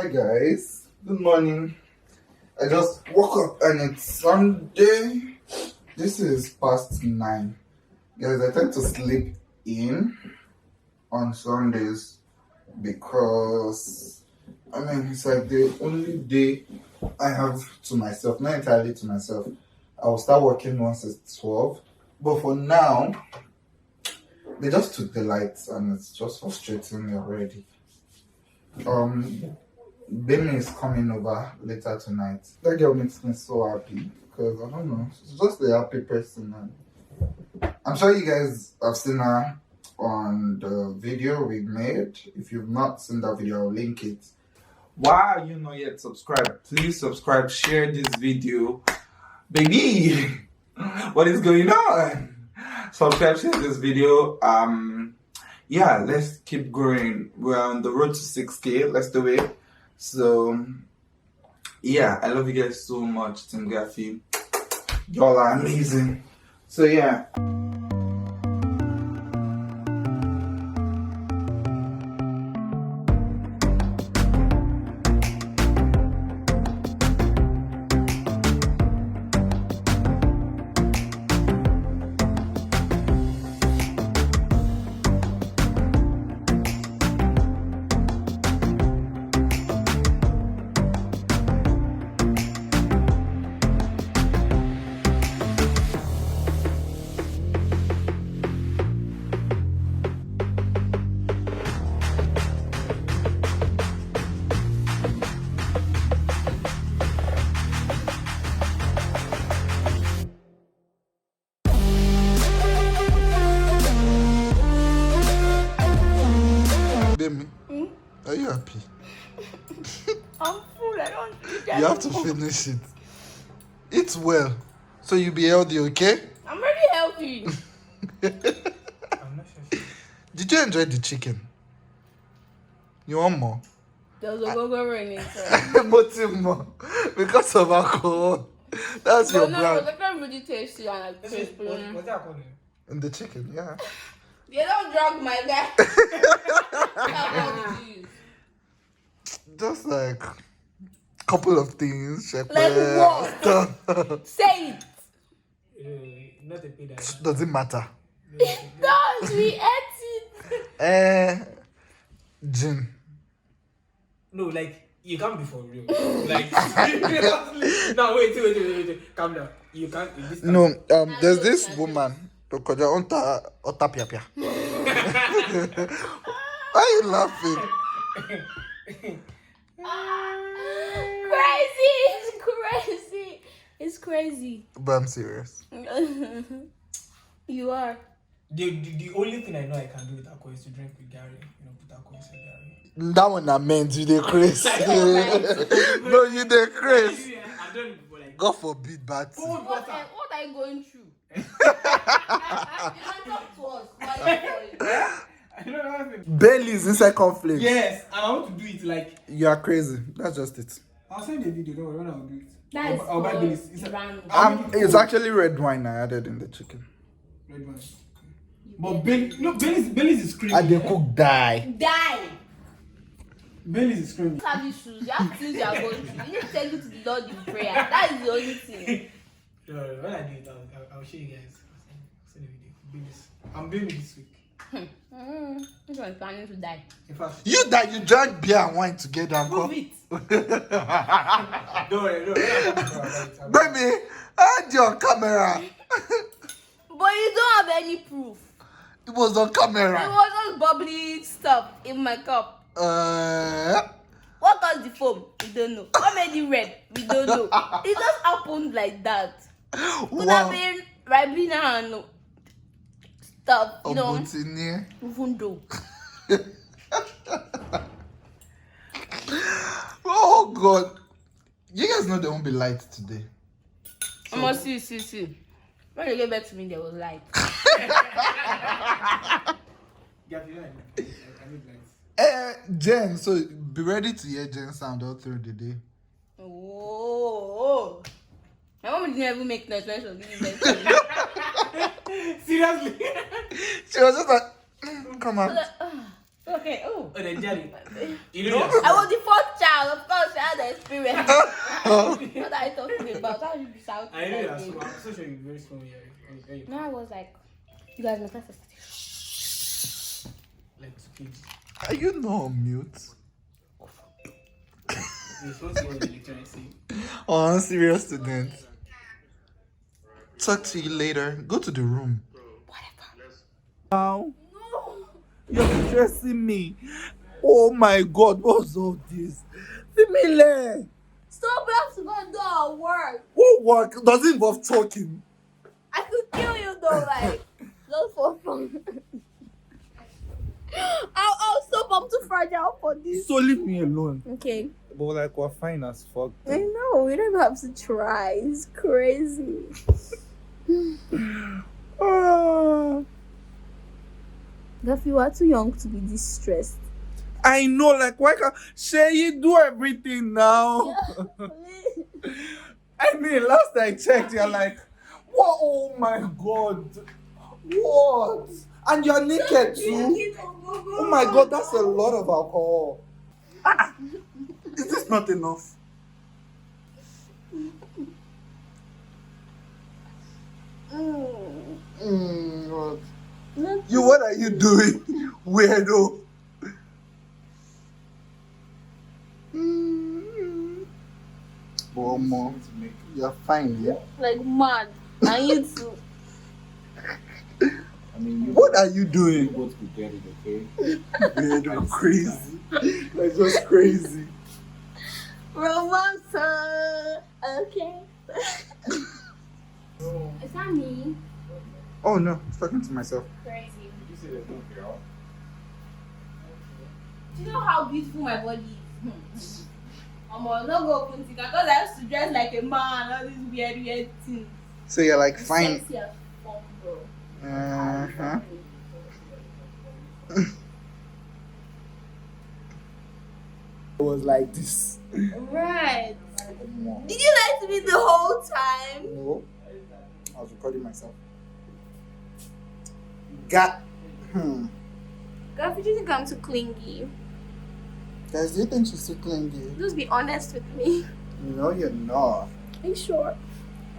Hi guys, good morning. I just woke up and it's Sunday. This is past 9. Guys, I tend to sleep in on Sundays because it's like the only day I have to myself, not entirely to myself. I will start working once it's 12, but for now they just took the lights and it's just frustrating me already. Gbemi is coming over later tonight. That girl makes me so happy because I don't know, she's just a happy person, and I'm sure you guys have seen her on the video we made. If you've not seen that video, I'll link it. Why are you not yet subscribed? Please subscribe, share this video. Baby, what is going on? Subscribe, share this video. Yeah, let's keep growing. We're on the road to 6K. Let's do it. So yeah, I love you guys so much, Team Gaffy. Y'all are amazing. So yeah. Gbemi, are you happy? I'm full. I don't eat that. You have to finish it. Eat well, so you'll be healthy, okay? I'm already healthy. I'm not sure. Did you enjoy the chicken? You want more? There's a go-go in it. Motive more. Because of alcohol. That's your No, brand. it's not really tasty and like crispy. What's that called? In the chicken, yeah. You don't drug my guy. That's what it is. Just like couple of things. Like what? Say it. Not a pay that. Doesn't matter. It does. We ate it. Gin. No, like you can't be for real. Like seriously. No, wait. Calm down. You can't. This time. No, there's this woman. Because Otapia. Why are you laughing? Crazy. It's crazy. But I'm serious. You are. The only thing I know I can do with alcohol is to drink with Gary. Put alcohol in Gary. That one I meant you the craze. No, you the craze. I don't like. God forbid, but Cold What water. are you going through? You don't talk to us. I don't know what happened. Bailey's inside conflict. Yes, and I want to do it like. You are crazy. That's just it. I'll send the video. Don't worry, when I'll do it. That is I'll buy Billy's. It's random. It's actually red wine I added in the chicken. red wine. But Billy's is screaming. And they cook die. Billy's is screaming. You have issues. You have things you are going through. You need to take it to the Lord in prayer. That is the only thing. When I do it, I'll show you guys. I'll send the video. Billy's. I'm doing it this week. This one is planning to die. In fact, You that you drank beer and wine together and Prove come. it. don't worry. Baby, I had you on camera. But you don't have any proof. It was on It camera. was just bubbly stuff in my cup. What caused the foam? We don't know. What made it red? We don't know. It just happened like that. Could have been Ribena and stuff, you know. Obutini. Even though. Oh God. You guys know there won't be light today. I must see. When they get back to me, there was light. Jen, so be ready to hear Jen sound all through the day. Oh. My mom didn't even make noise when she was giving birth to me. Seriously? She was just like, come on. Okay, oh. Oh, then Jerry. You I was the fourth child. shout. Of course, I had the experience. What are you talking about? How did you shout? I know you're small. I'm so sure you're very small here. No, I was like, you guys make us Like 2 kids. Are you not on mute? You're supposed to go to the lecture and say. Oh, I'm serious student. Talk to you later. Go to the room. Now, you're stressing me. Oh my God, what's all this? Simile! stop. We have to go and do our work. What work? Does it involve talking? I could kill you though, like, just for fun. I'll stop. I'm too fragile for this. So leave me alone. Okay. But like, we're fine as fuck. I know. We don't even have to try. It's crazy. Gaffy, you are too young to be this stressed. I know, like, why can't Shay do everything now? I mean, last I checked, you're like, what? Oh my God. What? And you're naked too? Oh my God, that's a lot of alcohol. Is this not enough? What? What are you doing, weirdo? Bomo, you're fine, yeah? Like mad. And you too. I mean, What are you doing? both could get it, okay? Weirdo, crazy. Like, just crazy. Romance. Okay. Is that me? Oh no, I'm talking to myself. Crazy. You say there's no girl. Do you know how beautiful my body is? I'm not go open because I used to dress like a man, all these weird things. So you're like fine. Sexy as fuck, bro. Uh-huh. It was like this. Right. Did you lie to me the whole time? No, I was recording myself. God, did you think I'm too clingy? Guys, do you think she's too clingy? Just be honest with me. No, you're not. Are you sure?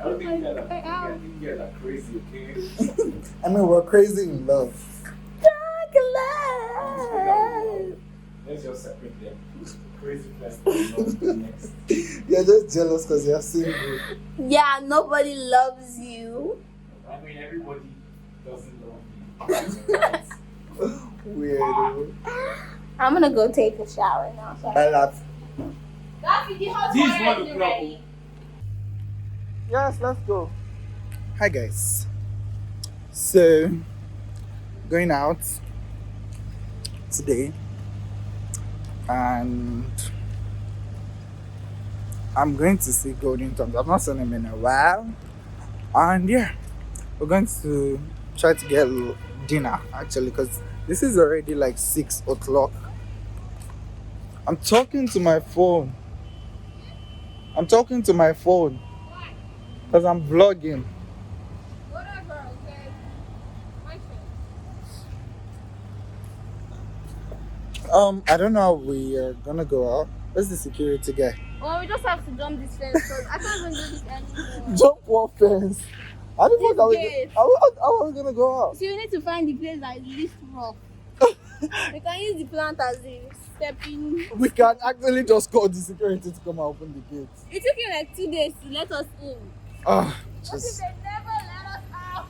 I don't think you're I am. I think you're like crazy, okay? I mean, we're crazy in love. Chocolate. Let's just separate them. Crazy first, next. You're just jealous because you're single. Yeah, nobody loves you. I mean, everybody doesn't love me. Weirdo. I'm gonna go take a shower now. I laugh. Gaffy, the hot This water one is will ready. Yes, let's go. Hi guys. So, going out today, and I'm going to see Golden Toms. I've not seen him in a while, and yeah, we're going to try to get dinner actually because this is already like 6 o'clock. I'm talking to my phone. Because I'm vlogging. Whatever, okay? My friend. I don't know how we are gonna go out. Where's the security guy? Well, we just have to jump this fence because I can't even do this anymore. Jump what fence? How the fuck are we? gate. How are we gonna go out? So you need to find the place that is least rough. We can use the plant as a stepping. We can actually just call the security to come and open the gate. It took you like 2 days to let us in. Ah, What if just they never let us out?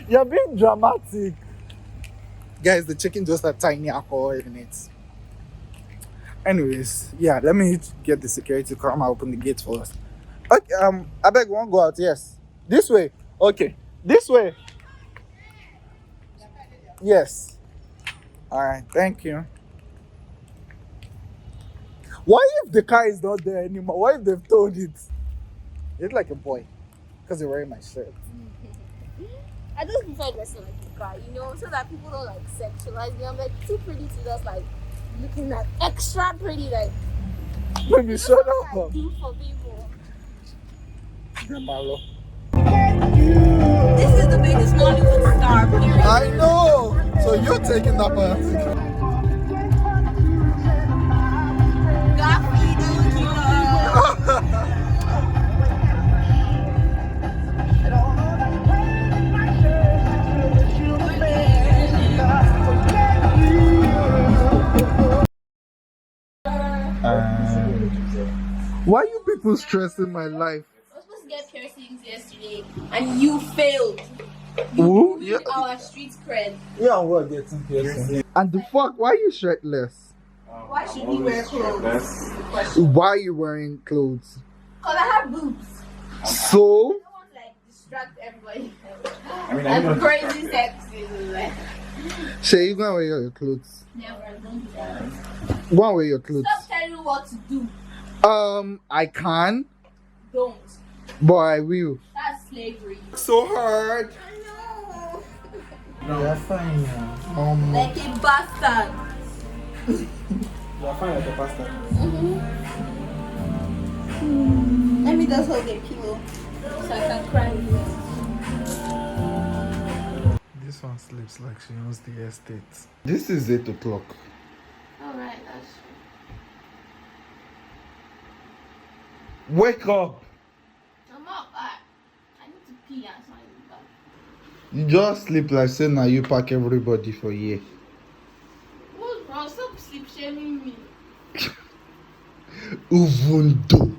you're being dramatic. Guys, the chicken just had tiny alcohol in it. Anyways, yeah, let me get the security to come and open the gate for us. Okay, I beg won't go out, yes. This way. Okay. This way. Yes. Alright, thank you. Why if the car is not there anymore? Why if they've told it? It's like a boy. Because you're wearing my shirt. I just prefer dressing like a guy, you know, so that people don't like sexualize me. I'm like too pretty to just like looking like extra pretty, like Baby, shut what I up. do for people. Malo. This is the biggest Nollywood star, period. I know. So you're taking that part. Gaffy, Why you people stressing my life? I was supposed to get piercings yesterday, and you failed. Who? You ruined our street cred. Yeah, we're getting piercing. And the fuck, why you shirtless? Why should we wear clothes? Why are you wearing clothes? Because I have boobs. So? I don't want to like distract everybody. I mean, I I'm don't- crazy sexy. Like, Shay, you gonna wear your clothes? never, don't do that. Go and wear your clothes. Stop telling me what to do. I can, Don't. but I will. That's slavery. So hard. I know. No, you're fine now. Like a bastard. You're fine at the pasta. Let me just hold a pillow so I can cry with it. This one sleeps like she owns the estate. This is 8 o'clock. Alright, that's Wake up! I'm up. I need to pee and so I'm back. You just sleep like say now you pack everybody for year. What's wrong? Stop sleep shaming me. Even though